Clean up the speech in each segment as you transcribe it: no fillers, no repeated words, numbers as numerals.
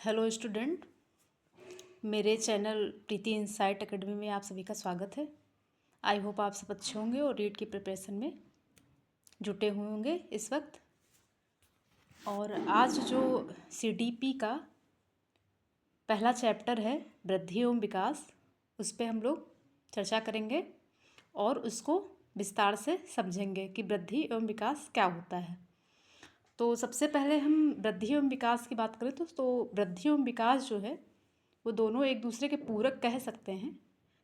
Hello student, मेरे channel प्रीति insight academy में आप सभी का स्वागत है। आई होप आप सब अच्छे होंगे और रीड की प्रिपरेशन में जुटे हुए होंगे इस वक्त। और आज जो सीडीपी का पहला चैप्टर है वृद्धि एवं विकास, उस पर हम लोग चर्चा करेंगे और उसको विस्तार से समझेंगे कि वृद्धि एवं विकास क्या होता है। तो सबसे पहले हम वृद्धि एवं विकास की बात करें तो वृद्धि एवं विकास जो है वो दोनों एक दूसरे के पूरक कह सकते हैं।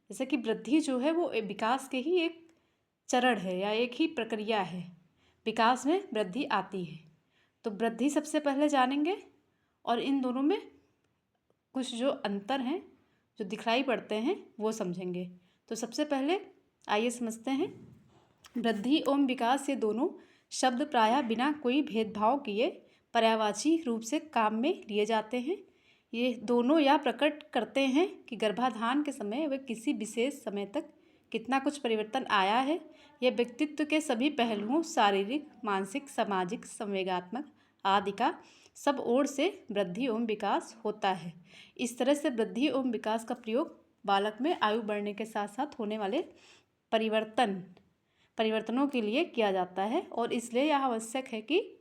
जैसे कि वृद्धि जो है वो विकास के ही एक चरण है या एक ही प्रक्रिया है। विकास में वृद्धि आती है, तो वृद्धि सबसे पहले जानेंगे और इन दोनों में कुछ जो अंतर हैं जो दिखलाई पड़ते हैं वो समझेंगे। तो सबसे पहले आइए समझते हैं। वृद्धि एवं विकास ये दोनों शब्द प्रायः बिना कोई भेदभाव किए पर्यायवाची रूप से काम में लिए जाते हैं। ये दोनों यह प्रकट करते हैं कि गर्भाधान के समय व किसी विशेष समय तक कितना कुछ परिवर्तन आया है। यह व्यक्तित्व के सभी पहलुओं शारीरिक, मानसिक, सामाजिक, संवेगात्मक आदि का सब ओर से वृद्धि एवं विकास होता है। इस तरह से वृद्धि एवं विकास का प्रयोग बालक में आयु बढ़ने के साथ साथ होने वाले परिवर्तनों के लिए किया जाता है और इसलिए यह आवश्यक है कि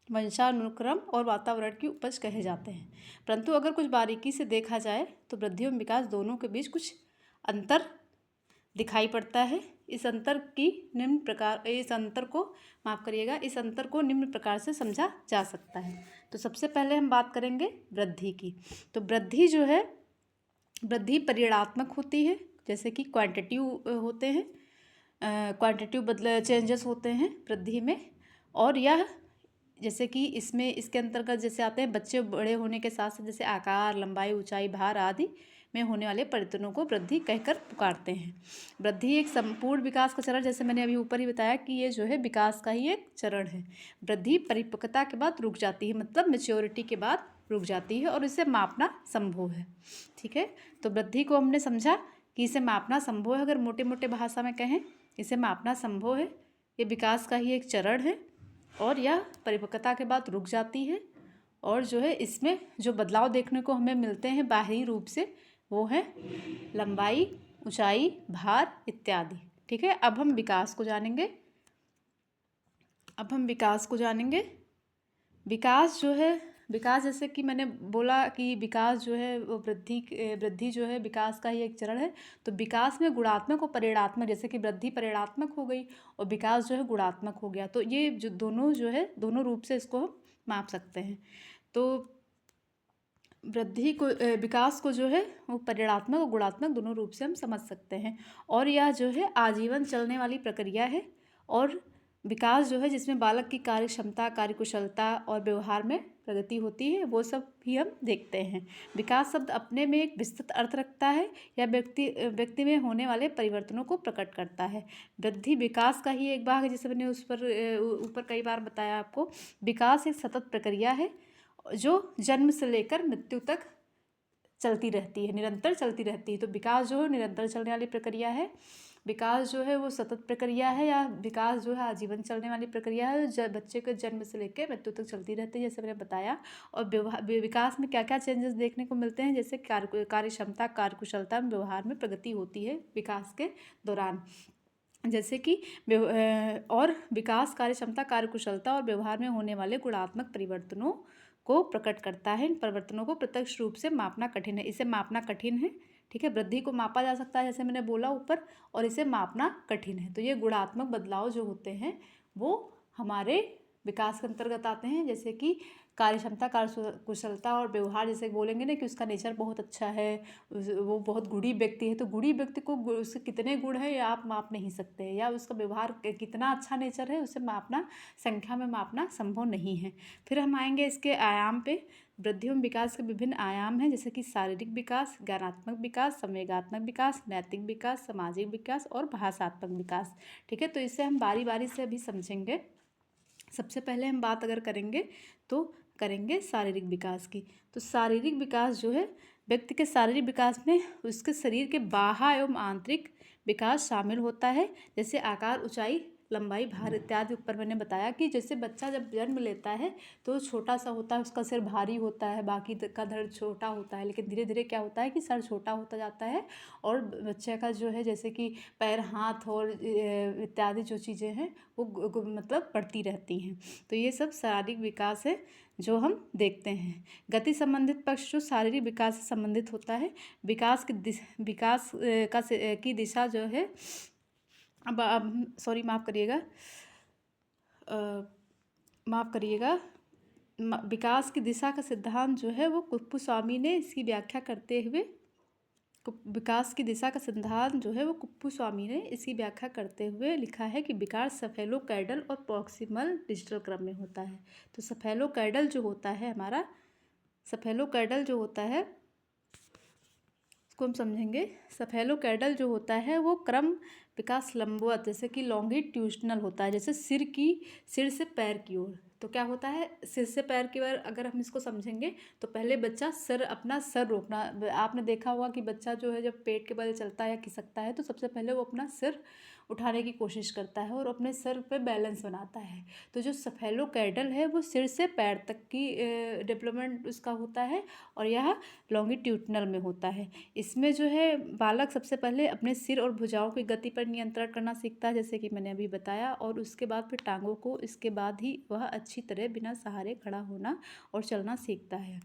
वंशानुक्रम और वातावरण की उपज कहे जाते हैं। परंतु अगर कुछ बारीकी से देखा जाए तो वृद्धि एवं विकास दोनों के बीच कुछ अंतर दिखाई पड़ता है। इस अंतर को निम्न प्रकार से समझा जा सकता है। तो सबसे पहले हम बात करेंगे वृद्धि की। तो वृद्धि जो है, वृद्धि परिमाणात्मक होती है, जैसे कि क्वांटिटिव होते हैं, क्वांटिटिव चेंजेस होते हैं वृद्धि में। और यह जैसे कि इसके अंतर्गत जैसे आते हैं बच्चे बड़े होने के साथ साथ जैसे आकार, लंबाई, ऊंचाई, भार आदि में होने वाले परिवर्तनों को वृद्धि कहकर पुकारते हैं। वृद्धि एक संपूर्ण विकास का चरण, जैसे मैंने अभी ऊपर ही बताया कि ये जो है विकास का ही एक चरण है। वृद्धि परिपक्वता के बाद रुक जाती है, मतलब मेच्योरिटी के बाद रुक जाती है और इसे मापना संभव है। ठीक है, तो वृद्धि को हमने समझा कि इसे मापना संभव है। अगर मोटे मोटे भाषा में कहें, इसे मापना संभव है। ये विकास का ही एक चरण है और यह परिपक्वता के बाद रुक जाती है। और जो है इसमें जो बदलाव देखने को हमें मिलते हैं बाहरी रूप से, वो है लंबाई, ऊंचाई, भार इत्यादि। ठीक है, अब हम विकास को जानेंगे। विकास जो है, विकास जैसे कि मैंने बोला कि विकास जो है वो वृद्धि जो है विकास का ही एक चरण है। तो विकास में गुणात्मक और परिमाणात्मक, जैसे कि वृद्धि परिमाणात्मक हो गई और विकास जो है गुणात्मक हो गया। तो ये जो दोनों रूप से इसको हम माप सकते हैं। तो विकास को जो है वो परिमाणात्मक और गुणात्मक दोनों रूप से हम समझ सकते हैं। और यह जो है आजीवन चलने वाली प्रक्रिया है। और विकास जो है जिसमें बालक की कार्य क्षमता, कार्यकुशलता और व्यवहार में प्रगति होती है, वो सब भी हम देखते हैं। विकास शब्द अपने में एक विस्तृत अर्थ रखता है या व्यक्ति में होने वाले परिवर्तनों को प्रकट करता है। वृद्धि विकास का ही एक भाग है, जैसे मैंने उस पर ऊपर कई बार बताया आपको। विकास एक सतत प्रक्रिया है जो जन्म से लेकर मृत्यु तक चलती रहती है, निरंतर चलती रहती है। तो विकास जो है निरंतर चलने वाली प्रक्रिया है। विकास जो है वो सतत प्रक्रिया है, या विकास जो है आजीवन चलने वाली प्रक्रिया है जो बच्चे के जन्म से लेकर मृत्यु तक चलती रहती है, जैसे मैंने बताया। और विकास में क्या क्या चेंजेस देखने को मिलते हैं, जैसे कार्य क्षमता, कार्यकुशलता, व्यवहार में प्रगति होती है विकास के दौरान। जैसे कि और विकास कार्य क्षमता, कार्यकुशलता और व्यवहार में होने वाले गुणात्मक परिवर्तनों को प्रकट करता है। इन परिवर्तनों को प्रत्यक्ष रूप से मापना कठिन है, इसे मापना कठिन है। ठीक है, वृद्धि को मापा जा सकता है जैसे मैंने बोला ऊपर, और इसे मापना कठिन है। तो ये गुणात्मक बदलाव जो होते हैं वो हमारे विकास के अंतर्गत आते हैं। जैसे कि कार्य क्षमता, कार्य कुशलता और व्यवहार, जैसे बोलेंगे ना कि उसका नेचर बहुत अच्छा है, वो बहुत गुणी व्यक्ति है, तो गुणी व्यक्ति को उसके कितने गुण है या आप माप नहीं सकते, या उसका व्यवहार कितना अच्छा नेचर है उसे मापना, संख्या में मापना संभव नहीं है। फिर हम आएंगे इसके आयाम पे। वृद्धि एवं विकास के विभिन्न आयाम हैं, जैसे कि शारीरिक विकास, ज्ञानात्मक विकास, संवेगात्मक विकास, नैतिक विकास, सामाजिक विकास और भाषात्मक विकास। ठीक है, तो इसे हम बारी बारी से अभी समझेंगे। सबसे पहले हम बात अगर करेंगे तो करेंगे शारीरिक विकास की। तो शारीरिक विकास जो है व्यक्ति के शारीरिक विकास में उसके शरीर के बाह्य एवं आंतरिक विकास शामिल होता है, जैसे आकार, ऊंचाई, लंबाई, भार इत्यादि ऊपर मैंने बताया कि जैसे बच्चा जब जन्म लेता है तो छोटा सा होता है, उसका सिर भारी होता है, बाकी का धड़ छोटा होता है, लेकिन धीरे धीरे क्या होता है कि सर छोटा होता जाता है और बच्चे का जो है जैसे कि पैर, हाथ और इत्यादि जो चीज़ें हैं वो मतलब बढ़ती रहती हैं। तो ये सब शारीरिक विकास है जो हम देखते हैं। गति संबंधित पक्ष जो शारीरिक विकास से संबंधित होता है। विकास की दिशा जो है, अब सॉरी माफ़ करिएगा, विकास की दिशा का सिद्धांत जो है वो कुप्पुस्वामी ने इसकी व्याख्या करते हुए, विकास की दिशा का सिद्धांत जो है वो कुप्पुस्वामी ने इसकी व्याख्या करते हुए लिखा है कि विकास सेफेलोकैडल और प्रॉक्सिमल डिजिटल क्रम में होता है। तो सेफेलोकैडल जो होता है हमारा, सेफेलोकैडल जो होता है उसको हम समझेंगे। सेफेलोकैडल जो होता है वो क्रम विकास लंबवत, जैसे कि लॉन्गिट्यूडनल होता है, जैसे सिर से पैर की ओर। तो क्या होता है, सिर से पैर की ओर अगर हम इसको समझेंगे तो पहले बच्चा अपना सर रोकना, आपने देखा होगा कि बच्चा जो है जब पेट के बल चलता है या खिसकता है तो सबसे पहले वो अपना सिर उठाने की कोशिश करता है और अपने सर पे बैलेंस बनाता है। तो जो सेफेलोकैडल है वो सिर से पैर तक की डेवलपमेंट उसका होता है और यह लॉन्गिट्यूडनल में होता है। इसमें जो है बालक सबसे पहले अपने सिर और भुजाओं की गति पर नियंत्रण करना सीखता है, जैसे कि मैंने अभी बताया, और उसके बाद फिर टांगों को, इसके बाद ही वह अच्छी तरह बिना सहारे खड़ा होना और चलना सीखता है।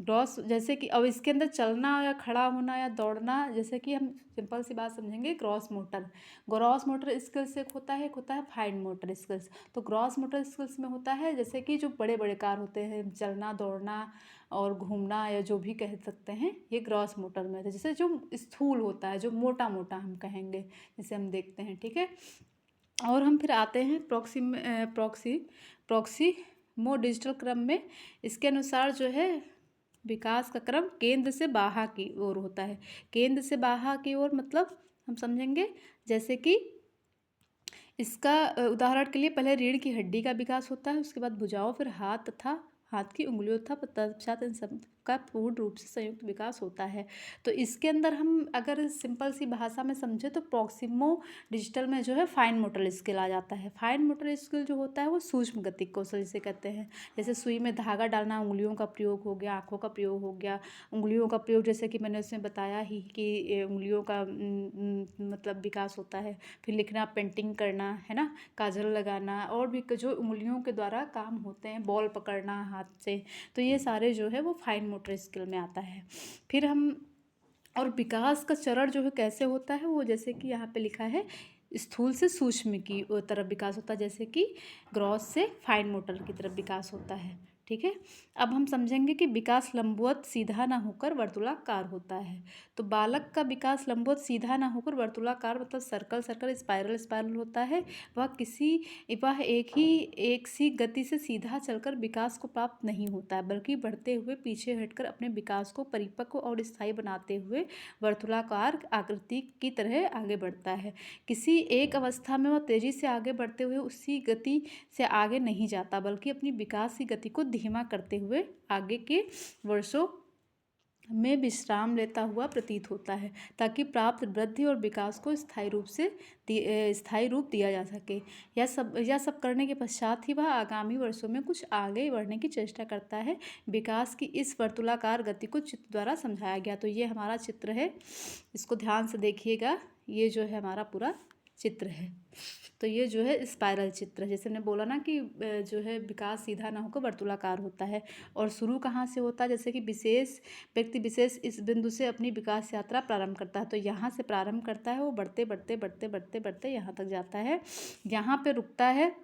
ग्रॉस, जैसे कि अब इसके अंदर चलना या खड़ा होना या दौड़ना, जैसे कि हम सिंपल सी बात समझेंगे, ग्रॉस मोटर स्किल्स एक होता है फाइन मोटर स्किल्स। तो ग्रॉस मोटर स्किल्स में होता है जैसे कि जो बड़े बड़े कार्य होते हैं, चलना, दौड़ना और घूमना या जो भी कह सकते हैं, ये ग्रॉस मोटर में है। जैसे जो स्थूल होता है, जो मोटा मोटा हम कहेंगे, जिसे हम देखते हैं, ठीक है। और हम फिर आते हैं प्रॉक्सिमो डिजिटल क्रम में। इसके अनुसार जो है विकास का क्रम केंद्र से बाहा की ओर होता है। केंद्र से बाहा की ओर मतलब हम समझेंगे जैसे कि इसका उदाहरण के लिए पहले रीढ़ की हड्डी का विकास होता है, उसके बाद भुजाओं, फिर हाथ की उंगलियों तथा तत्पश्चात इन सब का पूर्ण रूप से संयुक्त विकास होता है। तो इसके अंदर हम अगर सिंपल सी भाषा में समझे तो प्रॉक्सिमो डिजिटल में जो है फाइन मोटर स्किल आ जाता है। फाइन मोटर स्किल जो होता है वो सूक्ष्म गतिक कौशल जिसे कहते हैं। जैसे सुई में धागा डालना, उंगलियों का प्रयोग हो गया, आँखों का प्रयोग हो गया। उंगलियों का प्रयोग जैसे कि मैंने उसमें बताया ही कि उंगलियों का मतलब विकास होता है। फिर लिखना, पेंटिंग करना, है ना, काजल लगाना, और भी जो उंगलियों के द्वारा काम होते हैं, बॉल पकड़ना हाथ से, तो ये सारे जो है वो फाइन मोटर स्किल में आता है। फिर हम, और विकास का चरण जो है कैसे होता है, वो जैसे कि यहाँ पे लिखा है, स्थूल से सूक्ष्म की तरफ विकास होता है, जैसे कि ग्रॉस से फाइन मोटर की तरफ विकास होता है, ठीक है। अब हम समझेंगे कि विकास लंबवत सीधा ना होकर वर्तुलाकार होता है। तो बालक का विकास लंबवत सीधा ना होकर वर्तुलाकार मतलब सर्कल, स्पाइरल होता है। वह एक सी गति से सीधा चलकर विकास को प्राप्त नहीं होता है, बल्कि बढ़ते हुए पीछे हटकर अपने विकास को परिपक्व और स्थायी बनाते हुए वर्तुलाकार आकृति की तरह आगे बढ़ता है। किसी एक अवस्था में वह तेजी से आगे बढ़ते हुए उसी गति से आगे नहीं जाता, बल्कि अपनी विकास की गति को धीमा करते हुए आगे के वर्षों में विश्राम लेता हुआ प्रतीत होता है, ताकि प्राप्त वृद्धि और विकास को स्थायी रूप दिया जा सके। यह सब करने के पश्चात ही वह आगामी वर्षों में कुछ आगे बढ़ने की चेष्टा करता है। विकास की इस वर्तुलाकार गति को चित्र द्वारा समझाया गया। तो ये हमारा चित्र है, इसको ध्यान से देखिएगा, ये जो है हमारा पूरा चित्र है। तो ये जो है स्पाइरल चित्र, जैसे मैंने बोला ना कि जो है विकास सीधा ना होकर वर्तुलाकार होता है। और शुरू कहाँ से होता है, जैसे कि व्यक्ति विशेष इस बिंदु से अपनी विकास यात्रा प्रारंभ करता है। तो यहाँ से प्रारंभ करता है, वो बढ़ते बढ़ते यहाँ तक जाता है, यहाँ पे रुकता है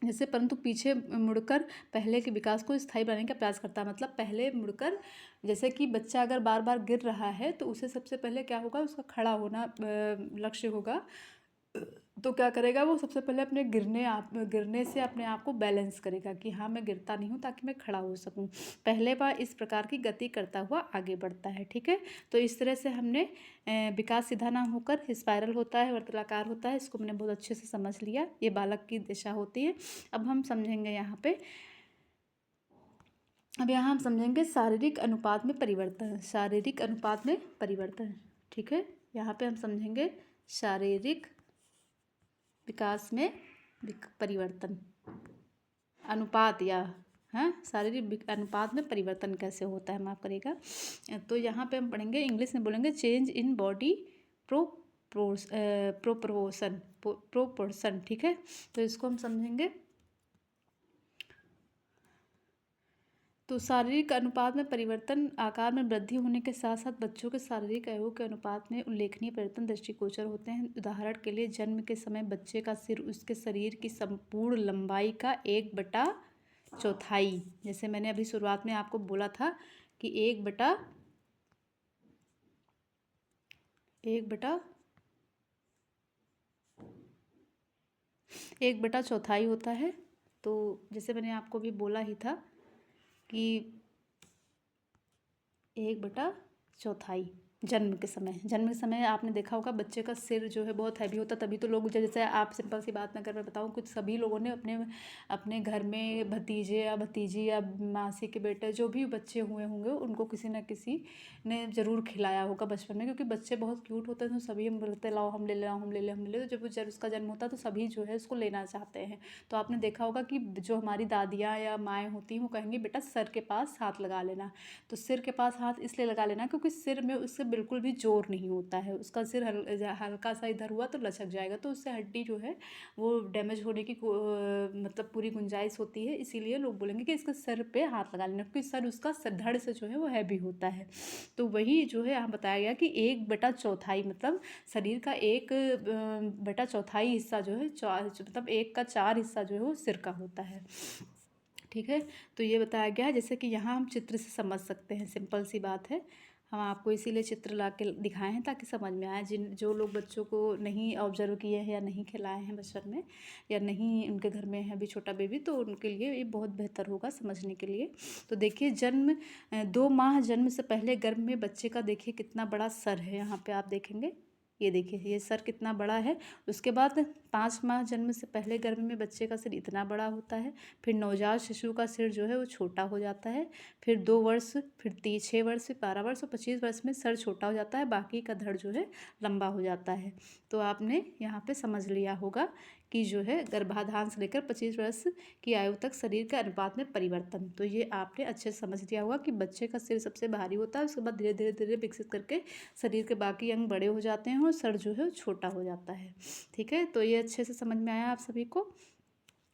जैसे, परंतु पीछे मुड़कर पहले के विकास को स्थायी बनाने का प्रयास करता है। मतलब पहले मुड़कर, जैसे कि बच्चा अगर बार बार गिर रहा है तो उसे सबसे पहले क्या होगा, उसका खड़ा होना लक्ष्य होगा। तो क्या करेगा, वो सबसे पहले अपने गिरने से अपने आप को बैलेंस करेगा कि हाँ मैं गिरता नहीं हूँ, ताकि मैं खड़ा हो सकूँ। पहले बार इस प्रकार की गति करता हुआ आगे बढ़ता है, ठीक है। तो इस तरह से हमने विकास सीधा ना होकर स्पाइरल होता है, वर्तुलाकार होता है, इसको मैंने बहुत अच्छे से समझ लिया। ये बालक की दिशा होती है। अब हम समझेंगे यहाँ पे, अब यहाँ हम समझेंगे शारीरिक अनुपात में परिवर्तन, ठीक है। यहाँ पे हम समझेंगे शारीरिक विकास में परिवर्तन, अनुपात या शारीरिक अनुपात में परिवर्तन कैसे होता है, माफ़ करिएगा। तो यहाँ पे हम पढ़ेंगे, इंग्लिश में बोलेंगे चेंज इन बॉडी प्रोपोर्शन, ठीक है। तो इसको हम समझेंगे। तो शारीरिक अनुपात में परिवर्तन आकार में वृद्धि होने के साथ साथ बच्चों के शारीरिक अवयवों के अनुपात में उल्लेखनीय परिवर्तन दृष्टिगोचर होते हैं। उदाहरण के लिए जन्म के समय बच्चे का सिर उसके शरीर की संपूर्ण लंबाई का 1/4, जैसे मैंने अभी शुरुआत में आपको बोला था कि 1/4 होता है। तो जैसे मैंने आपको भी बोला ही था कि 1/4 जन्म के समय आपने देखा होगा बच्चे का सिर जो है बहुत हैवी होता, तभी तो लोग, जैसे आप सिंपल सी बात मैं अगर मैं बताऊँ, कुछ सभी लोगों ने अपने घर में भतीजे या भतीजी या मासी के बेटे जो भी बच्चे हुए होंगे उनको किसी न किसी ने ज़रूर खिलाया होगा बचपन में, क्योंकि बच्चे बहुत क्यूट होते हैं। तो सभी हम बोलते लाओ हम ले ले, हम ले ले, हम ले ले। तो जब उसका जन्म होता है तो सभी जो है उसको लेना चाहते हैं। तो आपने देखा होगा कि जो हमारी दादियाँ या माएँ होती हैं वो कहेंगी बेटा सर के पास हाथ लगा लेना। तो सिर के पास हाथ इसलिए लगा लेना क्योंकि सिर में उससे बिल्कुल भी जोर नहीं होता है, उसका सिर हल्का सा इधर हुआ तो लचक जाएगा, तो उससे हड्डी जो है वो डैमेज होने की मतलब पूरी गुंजाइश होती है। इसीलिए लोग बोलेंगे कि इसके सर पे हाथ लगा लेना, क्योंकि सर उसका धड़ से जो है वो हैवी होता है। तो वही जो है यहाँ बताया गया कि 1/4 मतलब शरीर का 1/4 हिस्सा जो है मतलब 1/4 हिस्सा जो है वो सिर का होता है, ठीक है। तो ये बताया गया है, जैसे कि यहाँ हम चित्र से समझ सकते हैं, सिंपल सी बात है। हम आपको इसीलिए चित्र ला के दिखाए हैं ताकि समझ में आए। जो लोग बच्चों को नहीं ऑब्जर्व किए हैं या नहीं खिलाए हैं बचपन में, या नहीं उनके घर में है अभी छोटा बेबी, तो उनके लिए ये बहुत बेहतर होगा समझने के लिए। तो देखिए 2 माह जन्म से पहले गर्भ में बच्चे का देखिए कितना बड़ा सर है, यहाँ पे आप देखेंगे, ये देखिए ये सर कितना बड़ा है। उसके बाद 5 माह जन्म से पहले गर्भ में बच्चे का सिर इतना बड़ा होता है। फिर नवजात शिशु का सिर जो है वो छोटा हो जाता है। फिर 2 वर्ष, फिर 6 वर्ष, फिर 12 वर्ष और 25 वर्ष में सर छोटा हो जाता है, बाकी का धड़ जो है लंबा हो जाता है। तो आपने यहाँ पे समझ लिया होगा कि जो है गर्भाधान से लेकर 25 वर्ष की आयु तक शरीर के अनुपात में परिवर्तन। तो ये आपने अच्छे से समझ लिया होगा कि बच्चे का सिर सबसे भारी होता है, उसके बाद धीरे धीरे धीरे विकसित करके शरीर के बाकी अंग बड़े हो जाते हैं और सर जो है छोटा हो जाता है, ठीक है। तो ये अच्छे से समझ में आया आप सभी को।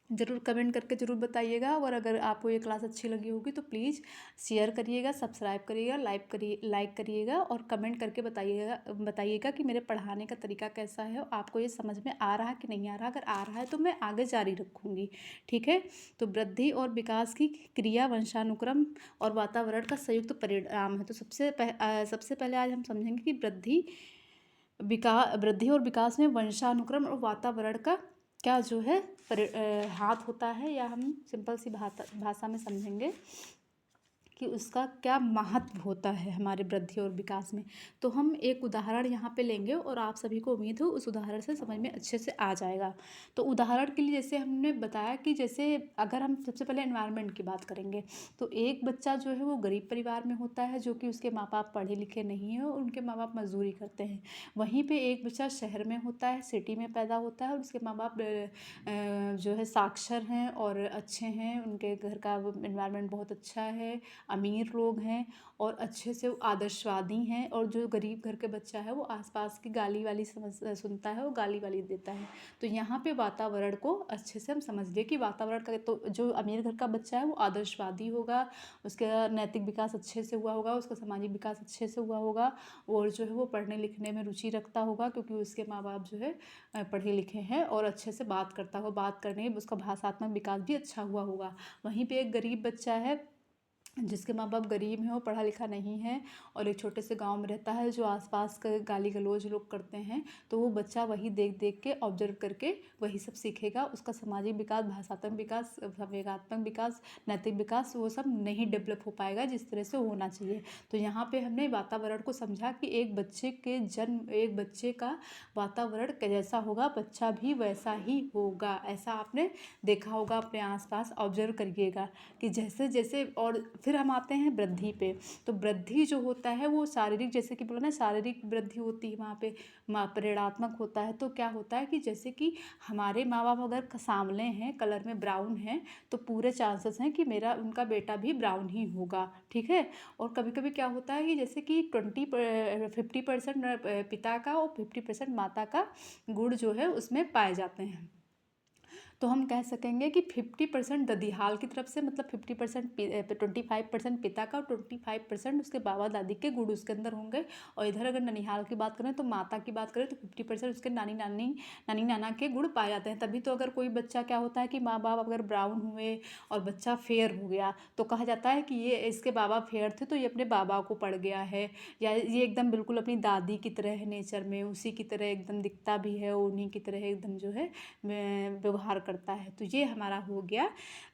ज़रूर कमेंट करके ज़रूर बताइएगा, और अगर आपको ये क्लास अच्छी लगी होगी तो प्लीज़ शेयर करिएगा, सब्सक्राइब करिएगा, लाइक करिएगा और कमेंट करके बताइएगा कि मेरे पढ़ाने का तरीका कैसा है, आपको ये समझ में आ रहा है कि नहीं आ रहा। अगर आ रहा है तो मैं आगे जारी रखूँगी, ठीक है। तो वृद्धि और विकास की क्रिया वंशानुक्रम और वातावरण का संयुक्त परिणाम है। तो सबसे पहले आज हम समझेंगे कि वृद्धि और विकास में वंशानुक्रम और वातावरण का क्या जो है हाथ होता है, या हम सिंपल सी भाषा में समझेंगे कि उसका क्या महत्व होता है हमारे वृद्धि और विकास में। तो हम एक उदाहरण यहाँ पे लेंगे और आप सभी को उम्मीद हो उस उदाहरण से समझ में अच्छे से आ जाएगा। तो उदाहरण के लिए जैसे हमने बताया कि जैसे अगर हम सबसे पहले एनवायरनमेंट की बात करेंगे, तो एक बच्चा जो है वो गरीब परिवार में होता है, जो कि उसके माँ बाप पढ़े लिखे नहीं हैं और उनके माँ बाप मजदूरी करते हैं। वहीं पर एक बच्चा शहर में होता है, सिटी में पैदा होता है और उसके माँ बाप जो है साक्षर हैं और अच्छे हैं, उनके घर का एनवायरनमेंट बहुत अच्छा है, अमीर लोग हैं और अच्छे से आदर्शवादी हैं। और जो गरीब घर के बच्चा है वो आसपास की गाली वाली सुनता है, वो गाली वाली देता है। तो यहाँ पे वातावरण को अच्छे से हम समझ लिए कि वातावरण का, तो जो अमीर घर का बच्चा है वो आदर्शवादी होगा, उसका नैतिक विकास अच्छे से हुआ होगा, उसका सामाजिक विकास अच्छे से हुआ होगा, और जो है वो पढ़ने लिखने में रुचि रखता होगा क्योंकि उसके माँ बाप जो है पढ़े लिखे हैं, और अच्छे से बात करता होगा, बात करने उसका भाषात्मक विकास भी अच्छा हुआ होगा। वहीं पे एक गरीब बच्चा है जिसके माँ बाप गरीब हैं, वो पढ़ा लिखा नहीं है और एक छोटे से गांव में रहता है, जो आसपास का गाली गलौज लोग करते हैं, तो वो बच्चा वही देख देख के ऑब्जर्व करके वही सब सीखेगा। उसका सामाजिक विकास, भाषात्मक विकास, संवेगात्मक विकास, नैतिक विकास वो सब नहीं डेवलप हो पाएगा जिस तरह से होना चाहिए। तो यहाँ पे हमने वातावरण को समझा कि एक बच्चे का वातावरण जैसा होगा बच्चा भी वैसा ही होगा। ऐसा आपने देखा होगा अपने आसपास, ऑब्जर्व करिएगा कि जैसे जैसे, और फिर हम आते हैं वृद्धि पे। तो वृद्धि जो होता है वो शारीरिक, जैसे कि बोला ना शारीरिक वृद्धि होती है वहाँ पे, परिणात्मक होता है। तो क्या होता है कि जैसे कि हमारे माँ बाप अगर सांवले हैं, कलर में ब्राउन हैं, तो पूरे चांसेस हैं कि मेरा उनका बेटा भी ब्राउन ही होगा, ठीक है। और कभी कभी क्या होता है कि जैसे कि 50% पिता का और 50% माता का गुण जो है उसमें पाए जाते हैं। तो हम कह सकेंगे कि 50% ददिहाल की तरफ से, मतलब 25% पिता का और 25% उसके बाबा दादी के गुण उसके अंदर होंगे। और इधर अगर ननिहाल की बात करें, तो माता की बात करें, तो 50% उसके नानी नाना के गुण पाए जाते हैं। तभी तो अगर कोई बच्चा, क्या होता है कि माँ बाप अगर ब्राउन हुए और बच्चा फेयर हो गया, तो कहा जाता है कि ये इसके बाबा फेयर थे तो ये अपने बाबा को पड़ गया है, या ये एकदम बिल्कुल अपनी दादी की तरह है नेचर में, उसी की तरह एकदम दिखता भी है, उन्हीं की तरह एकदम जो है व्यवहार करता है। तो ये हमारा हो गया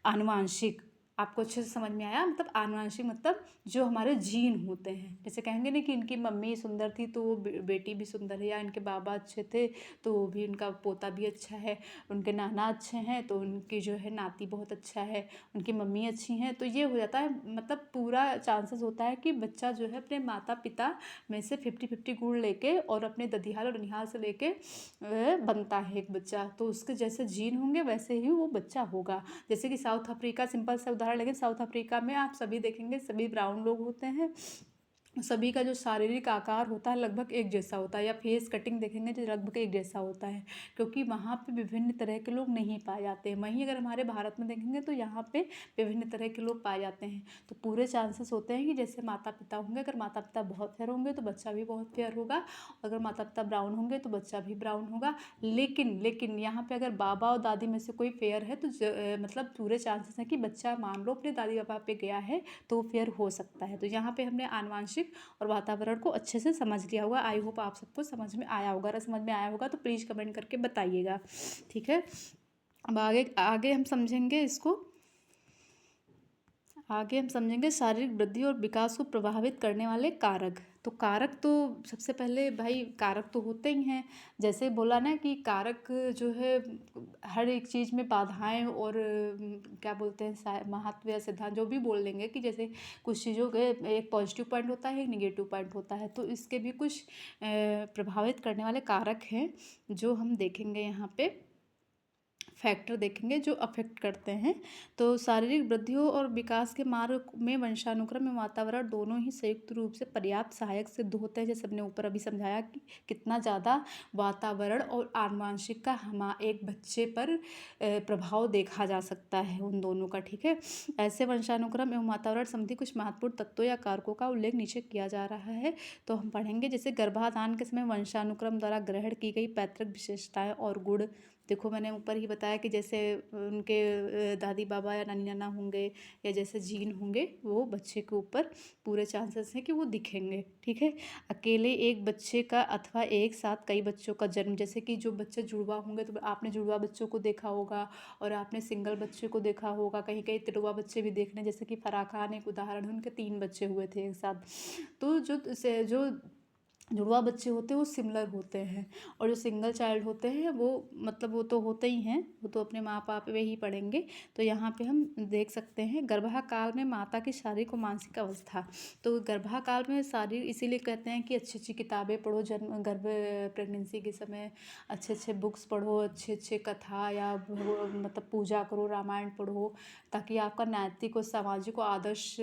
आनुवांशिक। आपको अच्छे से समझ में आया? मतलब आनुवांशिक मतलब जो हमारे जीन होते हैं। जैसे कहेंगे ना कि इनकी मम्मी सुंदर थी तो वो बेटी भी सुंदर है, या इनके बाबा अच्छे थे तो वो भी, उनका पोता भी अच्छा है, उनके नाना अच्छे हैं तो उनकी जो है नाती बहुत अच्छा है, उनकी मम्मी अच्छी हैं। तो ये हो जाता है, मतलब पूरा चांसेस होता है कि बच्चा जो है अपने माता पिता में से 50-50 गुण लेके और अपने ददिहाल और ननिहाल से लेके बनता है एक बच्चा। तो उसके जैसे जीन होंगे वैसे ही वो बच्चा होगा। जैसे कि साउथ अफ्रीका, सिंपल सा उदाहरण लेकिन साउथ अफ्रीका में आप सभी देखेंगे सभी ब्राउन लोग होते हैं, सभी का जो शारीरिक आकार होता है लगभग एक जैसा होता है, या फेस कटिंग देखेंगे तो लगभग एक जैसा होता है, क्योंकि वहाँ पे विभिन्न तरह के लोग नहीं पाए जाते हैं। वहीं अगर हमारे भारत में देखेंगे तो यहाँ पे विभिन्न तरह के लोग पाए जाते हैं। तो पूरे चांसेस होते हैं कि जैसे माता पिता होंगे, अगर माता पिता बहुत फेयर होंगे तो बच्चा भी बहुत फेयर होगा, अगर माता पिता ब्राउन होंगे तो बच्चा भी ब्राउन होगा। लेकिन यहाँ पे अगर बाबा और दादी में से कोई फेयर है तो मतलब पूरे चांसेस हैं कि बच्चा मान लो अपने दादी बाबा पे गया है तो फेयर हो सकता है। तो यहाँ पे हमने आनुवांशिक और वातावरण को अच्छे से समझ लिया होगा। आई होप आप सबको समझ में आया होगा। अगर समझ में आया होगा तो प्लीज़ कमेंट करके बताइएगा, ठीक है। अब आगे आगे हम समझेंगे इसको, आगे हम समझेंगे शारीरिक वृद्धि और विकास को प्रभावित करने वाले कारक। तो कारक तो सबसे पहले भाई कारक तो होते ही हैं, जैसे बोला ना कि कारक जो है हर एक चीज़ में बाधाएं और क्या बोलते हैं महत्व या सिद्धांत जो भी बोल लेंगे, कि जैसे कुछ चीज़ों के एक पॉजिटिव पॉइंट होता है, एक निगेटिव पॉइंट होता है। तो इसके भी कुछ प्रभावित करने वाले कारक हैं जो हम देखेंगे यहाँ पे, फैक्टर देखेंगे जो अफेक्ट करते हैं। तो शारीरिक वृद्धियों और विकास के मार्ग में वंशानुक्रम एवं वातावरण दोनों ही संयुक्त रूप से पर्याप्त सहायक सिद्ध होते हैं। जैसे हमने ऊपर अभी समझाया कि कितना ज़्यादा वातावरण और आनुवंशिक का एक बच्चे पर प्रभाव देखा जा सकता है उन दोनों का, ठीक है। ऐसे वंशानुक्रम एवं वातावरण संबंधी कुछ महत्वपूर्ण तत्वों या कारकों का उल्लेख नीचे किया जा रहा है। तो हम पढ़ेंगे जैसे गर्भाधान के समय वंशानुक्रम द्वारा ग्रहण की गई पैतृक विशेषताएं और गुण। देखो मैंने ऊपर ही बताया कि जैसे उनके दादी बाबा या नानी नाना होंगे या जैसे जीन होंगे वो बच्चे के ऊपर पूरे चांसेस हैं कि वो दिखेंगे, ठीक है। अकेले एक बच्चे का अथवा एक साथ कई बच्चों का जन्म, जैसे कि जो बच्चे जुड़वा होंगे तो आपने जुड़वा बच्चों को देखा होगा और आपने सिंगल बच्चे को देखा होगा, कहीं कहीं तिड़वा बच्चे भी देखने, जैसे कि फराह खान एक उदाहरण है, उनके 3 बच्चे हुए थे एक साथ। तो जो जुड़वा बच्चे होते हैं वो सिमिलर होते हैं, और जो सिंगल चाइल्ड होते हैं वो मतलब वो तो होते ही हैं, वो तो अपने माँ बाप में ही पढ़ेंगे। तो यहाँ पे हम देख सकते हैं गर्भाकाल में माता की शारीरिक और मानसिक अवस्था। तो गर्भाकाल में शारीरिक इसीलिए कहते हैं कि अच्छी अच्छी किताबें पढ़ो, गर्भ प्रेगनेंसी के समय अच्छे अच्छे बुक्स पढ़ो, अच्छे अच्छे कथा या मतलब पूजा करो, रामायण पढ़ो, ताकि आपका नैतिक और सामाजिक और आदर्श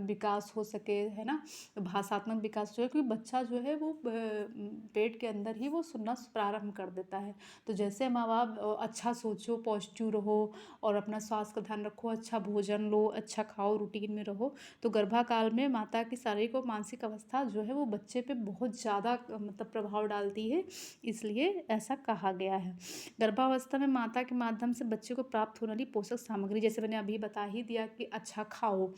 विकास हो सके, है ना। भाषात्मक विकास जो है, क्योंकि बच्चा जो है वो पेट के अंदर ही वो सुनना प्रारंभ कर देता है। तो जैसे माँ बाप अच्छा सोचो, पॉजिटिव रहो और अपना स्वास्थ्य का ध्यान रखो, अच्छा भोजन लो, अच्छा खाओ, रूटीन में रहो, तो गर्भाकाल में माता की शारीरिक और मानसिक अवस्था जो है वो बच्चे पे बहुत ज़्यादा मतलब प्रभाव डालती है, इसलिए ऐसा कहा गया है। गर्भावस्था में माता के माध्यम से बच्चे को प्राप्त होने वाली पोषक सामग्री, जैसे मैंने अभी बता ही दिया कि अच्छा खाओ,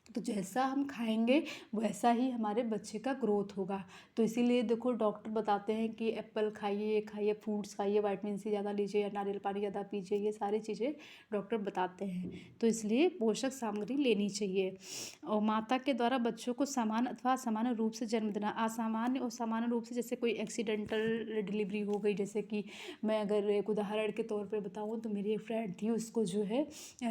तो जैसा हम खाएंगे वैसा ही हमारे बच्चे का ग्रोथ होगा। तो इसीलिए देखो डॉक्टर बताते हैं कि एप्पल खाइए, ये खाइए, फ्रूट्स खाइए, विटामिन सी ज़्यादा लीजिए या नारियल पानी ज़्यादा पीजिए, ये सारी चीज़ें डॉक्टर बताते हैं। तो इसलिए पोषक सामग्री लेनी चाहिए। और माता के द्वारा बच्चों को सामान्य अथवा असामान्य रूप से जन्म देना, असामान्य और सामान्य रूप से जैसे कोई एक्सीडेंटल डिलीवरी हो गई, जैसे कि मैं अगर एक उदाहरण के तौर पर बताऊँ तो मेरी एक फ्रेंड थी, उसको जो है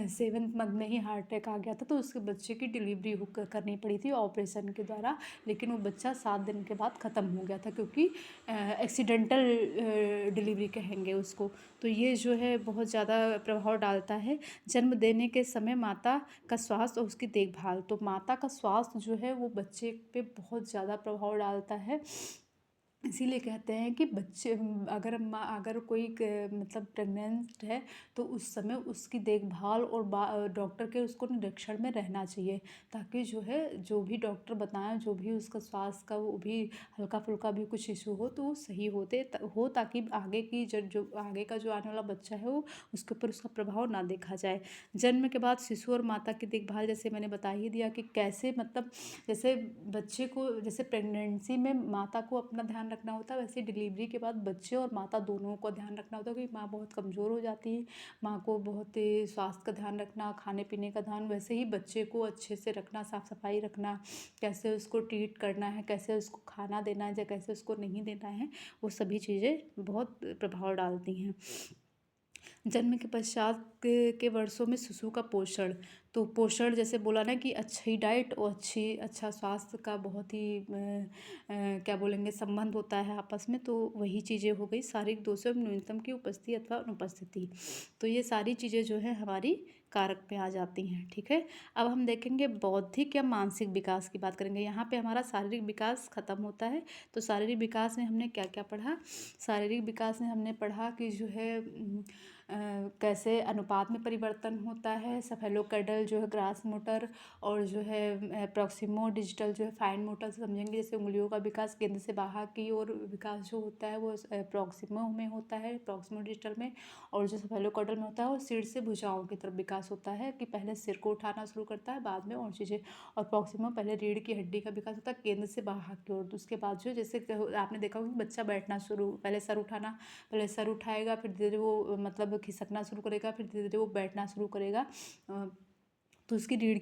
7th मंथ में ही हार्ट अटैक आ गया था, तो उसके बच्चे की डिलीवरी करनी पड़ी थी ऑपरेशन के द्वारा, लेकिन वो बच्चा 7 दिन के बाद ख़त्म हो गया था, क्योंकि एक्सीडेंटल डिलीवरी कहेंगे उसको। तो ये जो है बहुत ज़्यादा प्रभाव डालता है जन्म देने के समय माता का स्वास्थ्य और उसकी देखभाल। तो माता का स्वास्थ्य जो है वो बच्चे पे बहुत ज़्यादा प्रभाव डालता है। इसीलिए कहते हैं कि बच्चे अगर कोई मतलब प्रेग्नेंट है तो उस समय उसकी देखभाल और डॉक्टर के उसको निरीक्षण में रहना चाहिए, ताकि जो है जो भी डॉक्टर बताएं, जो भी उसका स्वास्थ्य का वो भी हल्का फुल्का भी कुछ इशू हो तो वो सही हो, ताकि आगे की जो आगे का जो आने वाला बच्चा है वो उसके ऊपर उसका प्रभाव ना देखा जाए। जन्म के बाद शिशु और माता की देखभाल जैसे मैंने बता ही दिया कि कैसे, मतलब जैसे बच्चे को, जैसे प्रेगनेंसी में माता को अपना ध्यान रखना होता है, वैसे डिलीवरी के बाद बच्चे और माता दोनों को ध्यान रखना होता है, क्योंकि माँ बहुत कमज़ोर हो जाती है। माँ को बहुत ही स्वास्थ्य का ध्यान रखना, खाने पीने का ध्यान, वैसे ही बच्चे को अच्छे से रखना, साफ़ सफाई रखना, कैसे उसको ट्रीट करना है, कैसे उसको खाना देना है या कैसे उसको नहीं देना है, वो सभी चीज़ें बहुत प्रभाव डालती हैं। जन्म के पश्चात के वर्षों में शिशु का पोषण, तो पोषण जैसे बोला ना कि अच्छी डाइट और अच्छा स्वास्थ्य का बहुत ही क्या बोलेंगे संबंध होता है आपस में। तो वही चीज़ें हो गई शारीरिक दोषों में न्यूनतम की उपस्थिति अथवा अनुपस्थिति। तो ये सारी चीज़ें जो है हमारी कारक में आ जाती हैं। ठीक है, अब हम देखेंगे बौद्धिक या मानसिक विकास की बात करेंगे। यहाँ पे हमारा शारीरिक विकास खत्म होता है। तो शारीरिक विकास में हमने क्या क्या पढ़ा? शारीरिक विकास में हमने पढ़ा कि जो है कैसे अनुपात में परिवर्तन होता है, सेफेलोकाइडल जो है ग्रास मोटर, और जो है प्रॉक्सिमो डिजिटल जो है फाइन मोटर से समझेंगे। जैसे उंगलियों का विकास केंद्र से बाहर की ओर विकास जो होता है वो प्रॉक्सिमो में होता है, प्रॉक्सिमो डिजिटल में। और जो सेफेलोकाइडल में होता है वो सिर से भुजाओं की तरफ विकास होता है, कि पहले सिर को उठाना शुरू करता है, बाद में और चीज़ें। और प्रॉक्सिमो पहले रीढ़ की हड्डी का विकास होता है केंद्र से बाहर की ओर। तो उसके बाद जो जैसे आपने देखा होगा बच्चा बैठना शुरू, पहले सर उठाएगा, फिर धीरे धीरे वो मतलब खिसकना शुरू करेगा, फिर धीरे धीरे वो बैठना शुरू करेगा। तो उसकी रीढ़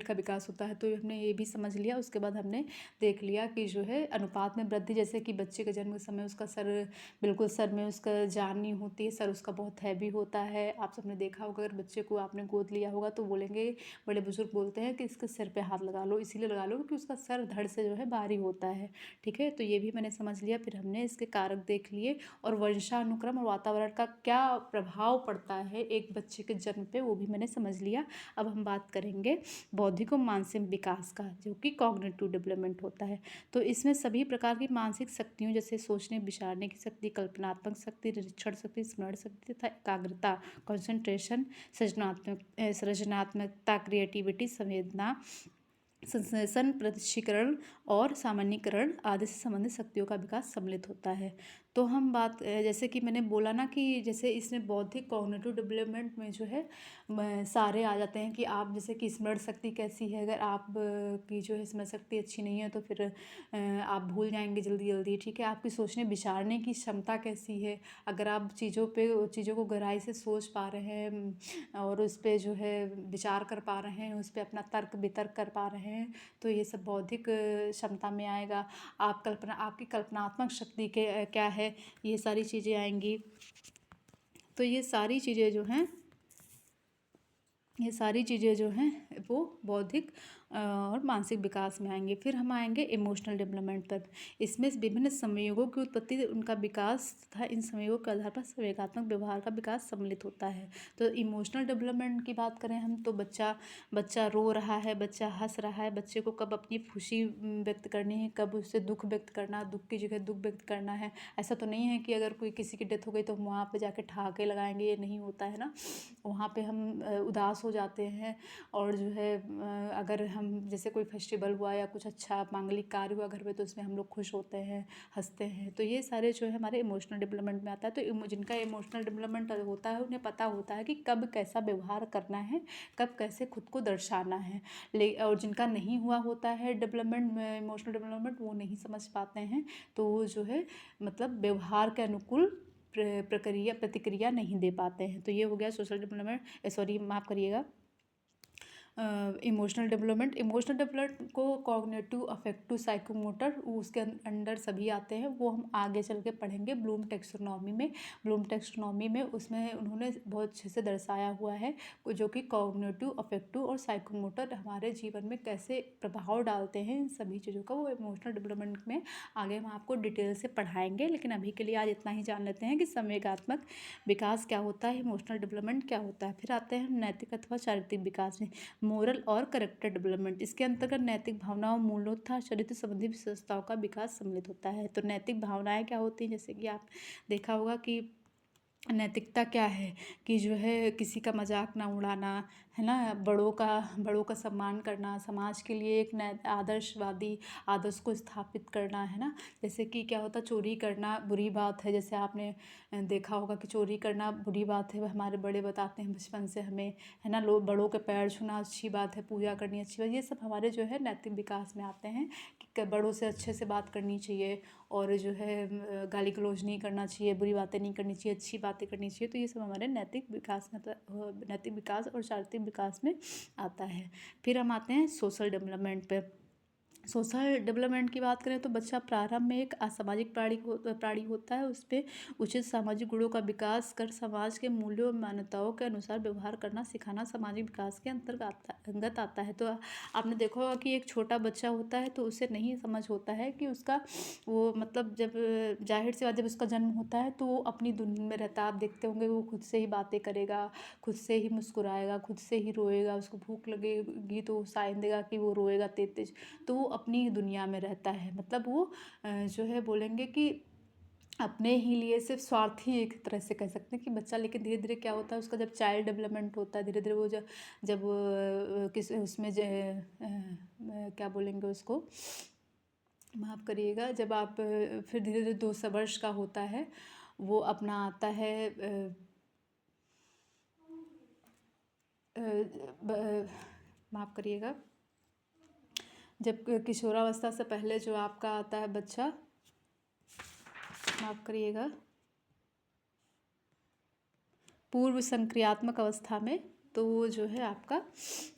का विकास होता है। तो हमने ये भी समझ लिया। उसके बाद हमने देख लिया कि जो है अनुपात में वृद्धि, जैसे कि बच्चे के जन्म के समय उसका सर में उसका जान नहीं होती है, सर उसका बहुत हैवी होता है। आप सबने देखा होगा, अगर बच्चे को आपने गोद लिया होगा तो बोलेंगे, बड़े बुजुर्ग बोलते हैं कि इसके सिर पे हाथ लगा लो, इसीलिए लगा लो कि उसका सर धड़ से जो है भारी होता है। ठीक है, तो ये भी मैंने समझ लिया। फिर हमने इसके कारक देख लिए, और वंशानुक्रम और वातावरण का क्या प्रभाव पड़ता है एक बच्चे के जन्म पे, वो भी मैंने समझ लिया। अब हम बात करेंगे बौद्धिक और मानसिक विकास का, जो कि कॉग्निटिव डेवलपमेंट होता है। तो इसमें सभी प्रकार की मानसिक शक्तियों, जैसे सोचने विचारने की शक्ति, कल्पनात्मक शक्ति, निरीक्षण शक्ति, स्मरण शक्ति तथा एकाग्रता, कंसंट्रेशन, सृजनात्मकता, क्रिएटिविटी, संवेदना, संश्लेषण, प्रशिक्षण और सामान्यीकरण आदि से संबंधित शक्तियों का विकास सम्मिलित होता है। तो हम बात जैसे कि मैंने बोला ना कि जैसे इसमें बौद्धिक कॉग्निटिव डेवलपमेंट में जो है सारे आ जाते हैं, कि आप जैसे कि स्मरण शक्ति कैसी है, अगर आप की जो है स्मरण शक्ति अच्छी नहीं है तो फिर आप भूल जाएंगे जल्दी जल्दी। ठीक है, आपकी सोचने विचारने की क्षमता कैसी है, अगर आप चीज़ों को गहराई से सोच पा रहे हैं और उस पर जो है विचार कर पा रहे हैं, उस पर अपना तर्क वितर्क कर पा रहे हैं, तो ये सब बौद्धिक क्षमता में आएगा। आपकी कल्पनात्मक शक्ति के क्या है, ये सारी चीज़ें आएंगी। तो ये सारी चीज़ें जो हैं वो बौद्धिक और मानसिक विकास में आएंगे। फिर हम आएंगे इमोशनल डेवलपमेंट पर। इसमें विभिन्न संयोगों की उत्पत्ति, उनका विकास तथा इन संयोगों के आधार पर संवेगात्मक व्यवहार का विकास सम्मिलित होता है। तो इमोशनल डेवलपमेंट की बात करें हम, तो बच्चा रो रहा है, बच्चा हंस रहा है, बच्चे को कब अपनी खुशी व्यक्त करनी है, कब उससे दुख व्यक्त करना, दुख की जगह दुख व्यक्त करना है। ऐसा तो नहीं है कि अगर कोई किसी की डेथ हो गई तो हम वहाँ पर जाके ठहाके लगाएंगे, ये नहीं होता है ना। वहाँ पे हम उदास हो जाते हैं, और जो है अगर हम जैसे कोई फेस्टिवल हुआ या कुछ अच्छा मांगलिक कार्य हुआ घर में, तो उसमें हम लोग खुश होते हैं, हंसते हैं। तो ये सारे जो है हमारे इमोशनल डेवलपमेंट में आता है। तो जिनका इमोशनल डेवलपमेंट होता है उन्हें पता होता है कि कब कैसा व्यवहार करना है, कब कैसे खुद को दर्शाना है। और जिनका नहीं हुआ होता है इमोशनल डेवलपमेंट, वो नहीं समझ पाते हैं, तो वो जो है मतलब व्यवहार के अनुकूल प्रतिक्रिया नहीं दे पाते हैं। तो ये हो गया सोशल डेवलपमेंट, सॉरी माफ़ करिएगा, इमोशनल डेवलपमेंट को कॉग्निटिव, अफेक्टिव, साइकोमोटर उसके अंडर सभी आते हैं। वो हम आगे चल के पढ़ेंगे ब्लूम टैक्सोनॉमी में उसमें उन्होंने बहुत अच्छे से दर्शाया हुआ है जो कि कॉग्निटिव, अफेक्टिव और साइकोमोटर हमारे जीवन में कैसे प्रभाव डालते हैं इन सभी चीज़ों का, वो इमोशनल डेवलपमेंट में आगे हम आपको डिटेल से पढ़ाएंगे। लेकिन अभी के लिए आज इतना ही जान लेते हैं कि संवेगात्मक विकास क्या होता है, इमोशनल डेवलपमेंट क्या होता है। फिर आते हैं हम नैतिक अथवा चारित्रिक विकास में, मोरल और करेक्टर डेवलपमेंट। इसके अंतर्गत नैतिक भावनाओं, मूल्यों तथा चरित्र संबंधी विशेषताओं का विकास सम्मिलित होता है। तो नैतिक भावनाएं क्या होती हैं, जैसे कि आप देखा होगा कि नैतिकता क्या है कि जो है किसी का मजाक ना उड़ाना, है ना, बड़ों का सम्मान करना, समाज के लिए एक आदर्शवादी आदर्श को स्थापित करना, है ना। जैसे कि क्या होता, चोरी करना बुरी बात है, जैसे आपने देखा होगा कि चोरी करना बुरी बात है, हमारे बड़े बताते हैं बचपन से हमें, है ना। लोग बड़ों के पैर छूना अच्छी बात है, पूजा करनी अच्छी बात, ये सब हमारे जो है नैतिक विकास में आते हैं कि बड़ों से अच्छे से बात करनी चाहिए और जो है गाली गलौज नहीं करना चाहिए, बुरी बातें नहीं करनी चाहिए, अच्छी बातें करनी चाहिए। तो ये सब हमारे नैतिक विकास में नैतिक विकास और चारित्रिक विकास में आता है। फिर हम आते हैं सोशल डेवलपमेंट पे। सोशल डेवलपमेंट की बात करें तो बच्चा प्रारंभ में एक असामाजिक प्राणी होता है। उस पर उचित सामाजिक गुणों का विकास कर समाज के मूल्यों और मान्यताओं के अनुसार व्यवहार करना सिखाना सामाजिक विकास के अंतर्गत आता है। तो आपने देखा होगा कि एक छोटा बच्चा होता है तो उसे नहीं समझ होता है कि उसका वो मतलब जब जाहिर सी बात जब उसका जन्म होता है तो वो अपनी दुनिया में रहता है। आप देखते होंगे वो खुद से ही बातें करेगा, खुद से ही मुस्कुराएगा, खुद से ही रोएगा, उसको भूख लगेगी तो साइन देगा कि वो रोएगा तेज तेज, तो वो अपनी ही दुनिया में रहता है। मतलब वो जो है बोलेंगे कि अपने ही लिए सिर्फ स्वार्थी एक तरह से कह सकते हैं कि बच्चा। लेकिन धीरे धीरे क्या होता है उसका जब चाइल्ड डेवलपमेंट होता है, धीरे धीरे वो जब किस उसमें क्या बोलेंगे उसको, माफ़ करिएगा, जब आप फिर धीरे धीरे 2 वर्ष का होता है वो अपना आता है माफ़ करिएगा, जब किशोरावस्था से पहले जो आपका आता है बच्चा, माफ़ करिएगा, पूर्व संक्रियात्मक अवस्था में, तो वो जो है आपका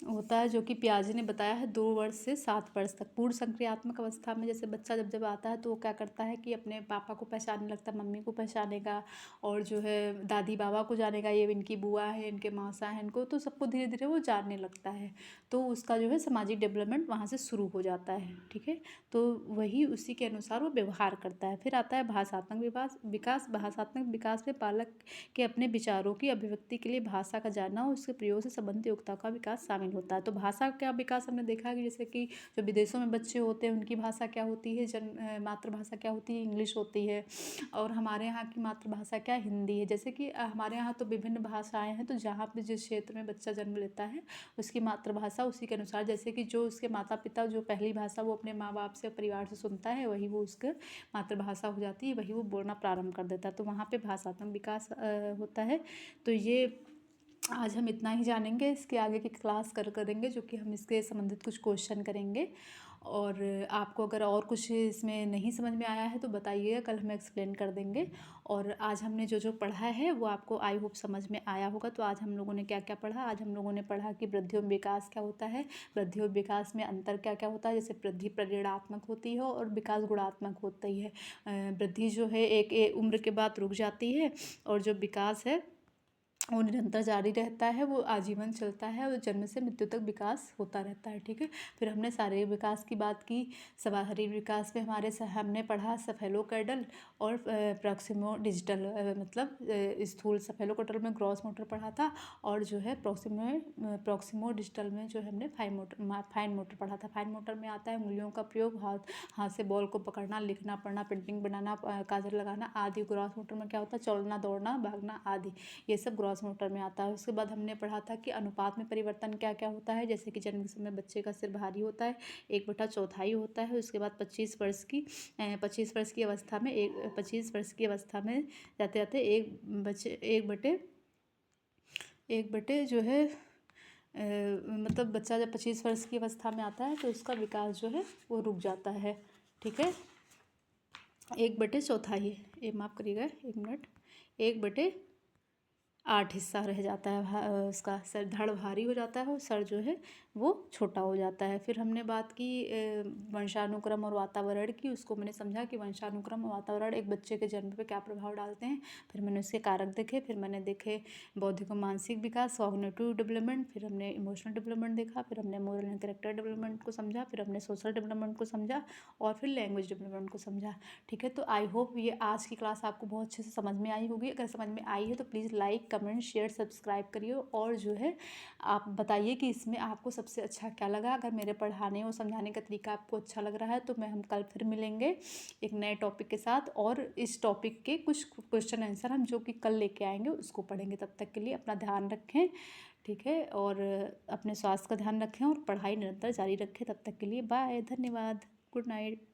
होता है जो कि पियाजे ने बताया है 2 वर्ष से 7 वर्ष तक। पूर्व संक्रियात्मक अवस्था में जैसे बच्चा जब आता है तो वो क्या करता है कि अपने पापा को पहचानने लगता है, मम्मी को पहचानेगा और जो है दादी बाबा को जानेगा, ये इनकी बुआ है, इनके मासा है, इनको तो सबको धीरे धीरे वो जानने लगता है। तो उसका जो है सामाजिक डेवलपमेंट वहाँ से शुरू हो जाता है, ठीक है। तो वही उसी के अनुसार वो व्यवहार करता है। फिर आता है भाषात्मक विकास। भाषात्मक विकास में बालक के अपने विचारों की अभिव्यक्ति के लिए भाषा का जानना और उसके प्रयोग से संबंधित योग्यता का विकास शामिल होता है। तो भाषा का विकास हमने देखा है कि जैसे कि जो विदेशों में बच्चे होते हैं उनकी भाषा क्या होती है, मातृभाषा क्या होती है, इंग्लिश होती है। और हमारे यहाँ की मातृभाषा क्या, हिंदी है। जैसे कि हमारे यहाँ तो विभिन्न भाषाएँ हैं, तो जहाँ पर जिस क्षेत्र में बच्चा जन्म लेता है उसकी मातृभाषा उसी के अनुसार, जैसे कि जो उसके माता पिता जो पहली भाषा वो अपने माँ बाप से परिवार से सुनता है वही वो उसके मातृभाषा हो जाती है, वही वो बोलना प्रारंभ कर देता है। तो वहाँ पे भाषात्मक विकास होता है। तो ये आज हम इतना ही जानेंगे। इसके आगे की क्लास करेंगे जो कि हम इसके संबंधित कुछ क्वेश्चन करेंगे। और आपको अगर और कुछ इसमें नहीं समझ में आया है तो बताइएगा, कल हम एक्सप्लेन कर देंगे। और आज हमने जो पढ़ा है वो आपको आई होप समझ में आया होगा। तो आज हम लोगों ने क्या क्या पढ़ा, आज हम लोगों ने पढ़ा कि वृद्धि और विकास क्या होता है, वृद्धि और विकास में अंतर क्या क्या होता है। जैसे वृद्धि परिणात्मक होती है और विकास गुणात्मक होती है। वृद्धि जो है एक उम्र के बाद रुक जाती है और जो विकास है वो निरंतर जारी रहता है, वो आजीवन चलता है और जन्म से मृत्यु तक विकास होता रहता है, ठीक है। फिर हमने शारीरिक विकास की बात की। शारीरिक विकास में हमने पढ़ा सफेलोकैडल और प्रॉक्सिमो डिजिटल, मतलब स्थूल सफेलोकैडल में ग्रॉस मोटर पढ़ा था और जो है प्रॉक्सिमो डिजिटल में जो है हमने फाइन मोटर पढ़ा था। फाइन मोटर में आता है उंगलियों का प्रयोग, हाथ से बॉल को पकड़ना, लिखना पढ़ना, पेंटिंग बनाना, काजल लगाना आदि। ग्रॉस मोटर में क्या होता है, चलना दौड़ना भागना आदि, ये सब ग्रॉस मोटर में आता है। उसके बाद हमने पढ़ा था कि अनुपात में परिवर्तन क्या क्या होता है। जैसे कि जन्म के समय बच्चे का सिर भारी होता है, 1/4 होता है। उसके बाद 25 वर्ष की अवस्था में 25 वर्ष की अवस्था में जाते जाते एक बटे जो है मतलब बच्चा जब 25 वर्ष की अवस्था में आता है तो उसका विकास जो है वो रुक जाता है, ठीक है। 1/4, ये माफ़ करिएगा 1 मिनट, 1/4 8 हिस्सा रह जाता है, उसका सर धड़ भारी हो जाता है और सर जो है वो छोटा हो जाता है। फिर हमने बात की वंशानुक्रम और वातावरण की। उसको मैंने समझा कि वंशानुक्रम और वातावरण एक बच्चे के जन्म पे क्या प्रभाव डालते हैं। फिर मैंने उसके कारक देखे, फिर मैंने देखे बौद्धिक और मानसिक विकास, कॉग्निटिव डेवलपमेंट, फिर हमने इमोशनल डेवलपमेंट देखा, फिर हमने मोरल एंड कैरेक्टर डेवलपमेंट को समझा, फिर हमने सोशल डेवलपमेंट को समझा और फिर लैंग्वेज डेवलपमेंट को समझा। ठीक है, तो आई होप ये आज की क्लास आपको बहुत अच्छे से समझ में आई होगी। अगर समझ में आई है तो please like, comment, share, subscribe करिए और जो है आप बताइए कि इसमें आपको सबसे अच्छा क्या लगा। अगर मेरे पढ़ाने और समझाने का तरीका आपको अच्छा लग रहा है तो हम कल फिर मिलेंगे एक नए टॉपिक के साथ, और इस टॉपिक के कुछ क्वेश्चन आंसर हम जो कि कल लेके आएंगे उसको पढ़ेंगे। तब तक के लिए अपना ध्यान रखें, ठीक है, और अपने स्वास्थ्य का ध्यान रखें और पढ़ाई निरंतर जारी रखें। तब तक के लिए बाय, धन्यवाद, गुड नाइट।